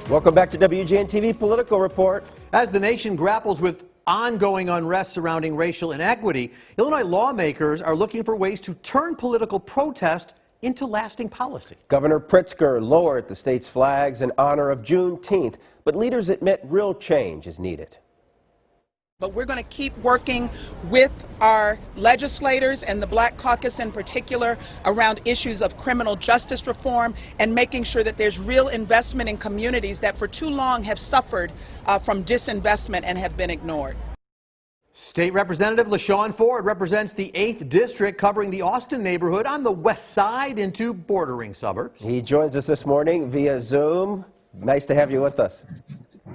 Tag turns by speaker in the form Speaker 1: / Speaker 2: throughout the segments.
Speaker 1: Welcome back to WJN-TV Political Report.
Speaker 2: As the nation grapples with ongoing unrest surrounding racial inequity, Illinois lawmakers are looking for ways to turn political protest into lasting policy.
Speaker 1: Governor Pritzker lowered the state's flags in honor of Juneteenth, but leaders admit real change is needed.
Speaker 3: But we're going to keep working with our legislators and the Black Caucus in particular around issues of criminal justice reform and making sure that there's real investment in communities that for too long have suffered from disinvestment and have been ignored.
Speaker 2: State Representative LaShawn Ford represents the 8th District, covering the Austin neighborhood on the west side into bordering suburbs.
Speaker 1: He joins us this morning via Zoom. Nice to have you with us.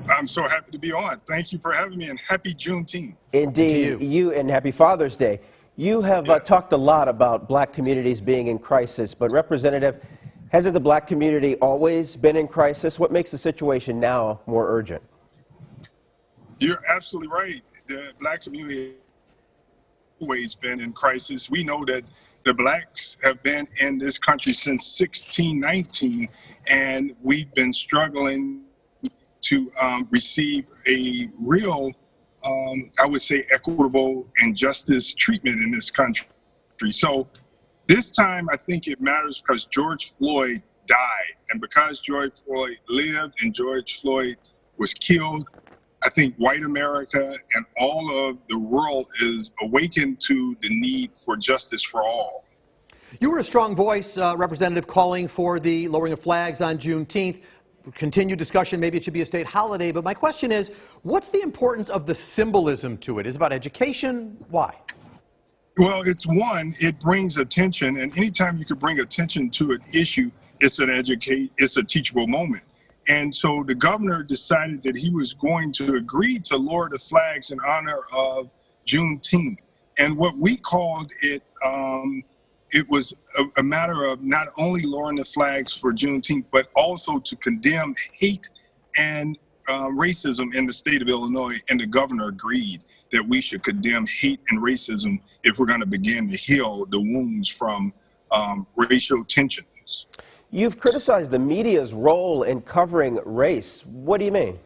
Speaker 4: I'm so happy to be on. Thank you for having me, and happy Juneteenth.
Speaker 1: Indeed, you and happy Father's Day. You have talked a lot about black communities being in crisis, but Representative, hasn't the black community always been in crisis? What makes the situation now more urgent?
Speaker 4: You're absolutely right. The black community has always been in crisis. We know that the blacks have been in this country since 1619, and we've been struggling to receive a real, I would say, equitable and justice treatment in this country. So this time, I think it matters because George Floyd died. And because George Floyd lived and George Floyd was killed, I think white America and all of the world is awakened to the need for justice for all.
Speaker 2: You were a strong voice, Representative, calling for the lowering of flags on Juneteenth. Continued discussion, maybe it should be a state holiday, but my question is, what's the importance of the symbolism to it? Is it about education? Why?
Speaker 4: Well, it's one, it brings attention, and anytime you can bring attention to an issue, it's a teachable moment. And so the governor decided that he was going to agree to lower the flags in honor of Juneteenth. And what we called it, it was a matter of not only lowering the flags for Juneteenth, but also to condemn hate and racism in the state of Illinois. And the governor agreed that we should condemn hate and racism if we're going to begin to heal the wounds from racial tensions.
Speaker 1: You've criticized the media's role in covering race. What do you mean?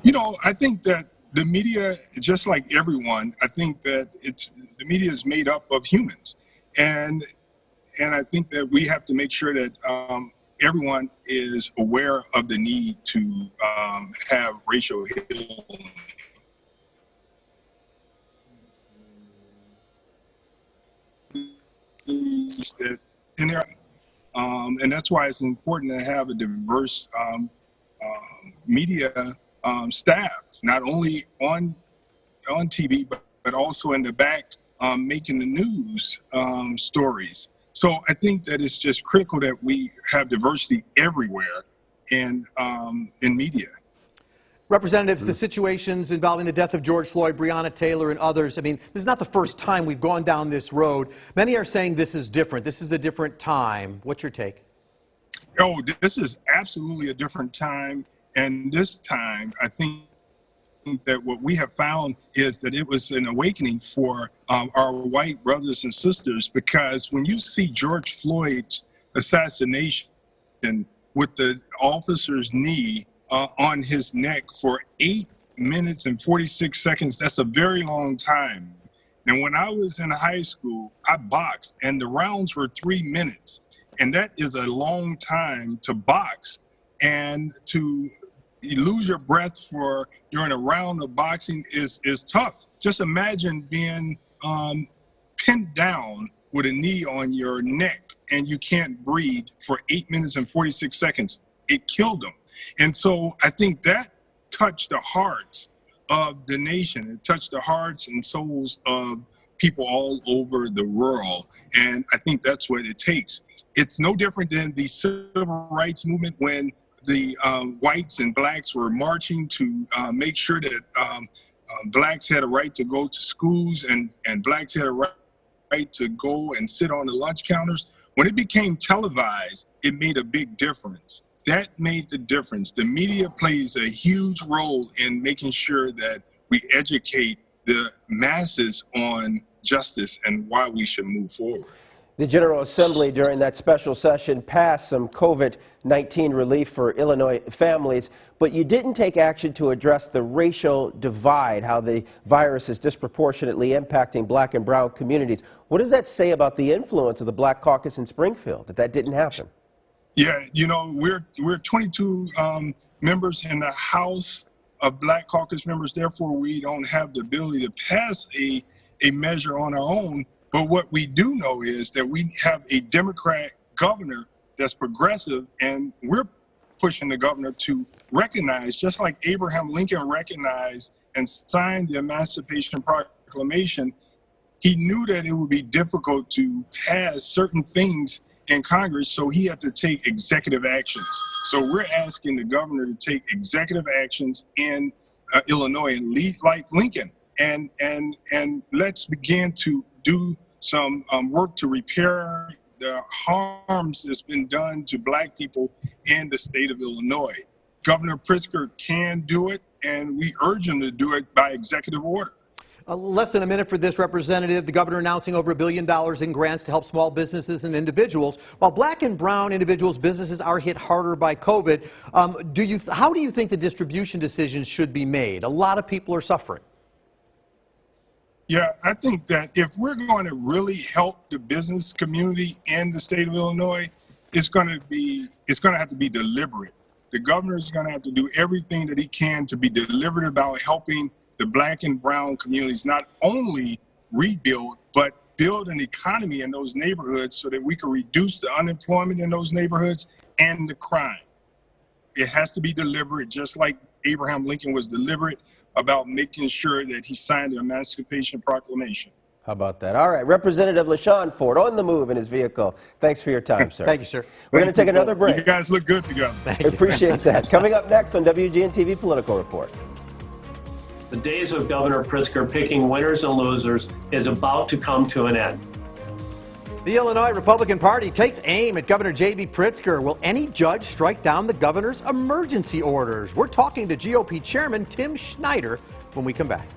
Speaker 4: You know, I think that the media, just like everyone, I think that the media is made up of humans. And I think that we have to make sure that everyone is aware of the need to have racial healing. And that's why it's important to have a diverse media staff, not only on TV, but also in the back, making the news stories. So I think that it's just critical that we have diversity everywhere in media.
Speaker 2: Representatives, the situations involving the death of George Floyd, Breonna Taylor, and others, I mean, this is not the first time we've gone down this road. Many are saying this is different. This is a different time. What's your take?
Speaker 4: Oh, this is absolutely a different time. And this time, I think that what we have found is that it was an awakening for our white brothers and sisters, because when you see George Floyd's assassination with the officer's knee on his neck for 8 minutes and 46 seconds, that's a very long time. And when I was in high school, I boxed, and the rounds were 3 minutes. And that is a long time to box, and to lose your breath during a round of boxing is tough. Just imagine being pinned down with a knee on your neck and you can't breathe for 8 minutes and 46 seconds. It killed them. And so I think that touched the hearts of the nation. It touched the hearts and souls of people all over the world. And I think that's what it takes. It's no different than the civil rights movement, when the whites and blacks were marching to make sure that blacks had a right to go to schools, and blacks had a right to go and sit on the lunch counters. When it became televised, it made a big difference. That made the difference. The media plays a huge role in making sure that we educate the masses on justice and why we should move forward.
Speaker 1: The General Assembly during that special session passed some COVID-19 relief for Illinois families, but you didn't take action to address the racial divide, how the virus is disproportionately impacting black and brown communities. What does that say about the influence of the Black Caucus in Springfield, that didn't happen?
Speaker 4: Yeah, you know, we're 22 members in the House of Black Caucus members. Therefore, we don't have the ability to pass a measure on our own. But what we do know is that we have a Democrat governor that's progressive, and we're pushing the governor to recognize, just like Abraham Lincoln recognized and signed the Emancipation Proclamation, he knew that it would be difficult to pass certain things in Congress, so he had to take executive actions. So we're asking the governor to take executive actions in Illinois and lead like Lincoln, and let's begin to do some work to repair the harms that's been done to black people in the state of Illinois. Governor Pritzker can do it, and we urge him to do it by executive order.
Speaker 2: Less than a minute for this, Representative. The governor announcing over $1 billion in grants to help small businesses and individuals. While black and brown individuals' businesses are hit harder by COVID, how do you think the distribution decisions should be made? A lot of people are suffering.
Speaker 4: Yeah, I think that if we're going to really help the business community in the state of Illinois, it's going to have to be deliberate. The governor is going to have to do everything that he can to be deliberate about helping the black and brown communities not only rebuild, but build an economy in those neighborhoods so that we can reduce the unemployment in those neighborhoods and the crime. It has to be deliberate, just like Abraham Lincoln was deliberate about making sure that he signed the Emancipation Proclamation.
Speaker 1: How about that? All right, Representative LaShawn Ford on the move in his vehicle. Thanks for your time, sir.
Speaker 2: Thank you, sir.
Speaker 1: We're going to take another break.
Speaker 4: You guys look good together.
Speaker 1: Appreciate that. Coming up next on WGN-TV Political Report.
Speaker 5: The days of Governor Pritzker picking winners and losers is about to come to an end.
Speaker 2: The Illinois Republican Party takes aim at Governor J.B. Pritzker. Will any judge strike down the governor's emergency orders? We're talking to GOP Chairman Tim Schneider when we come back.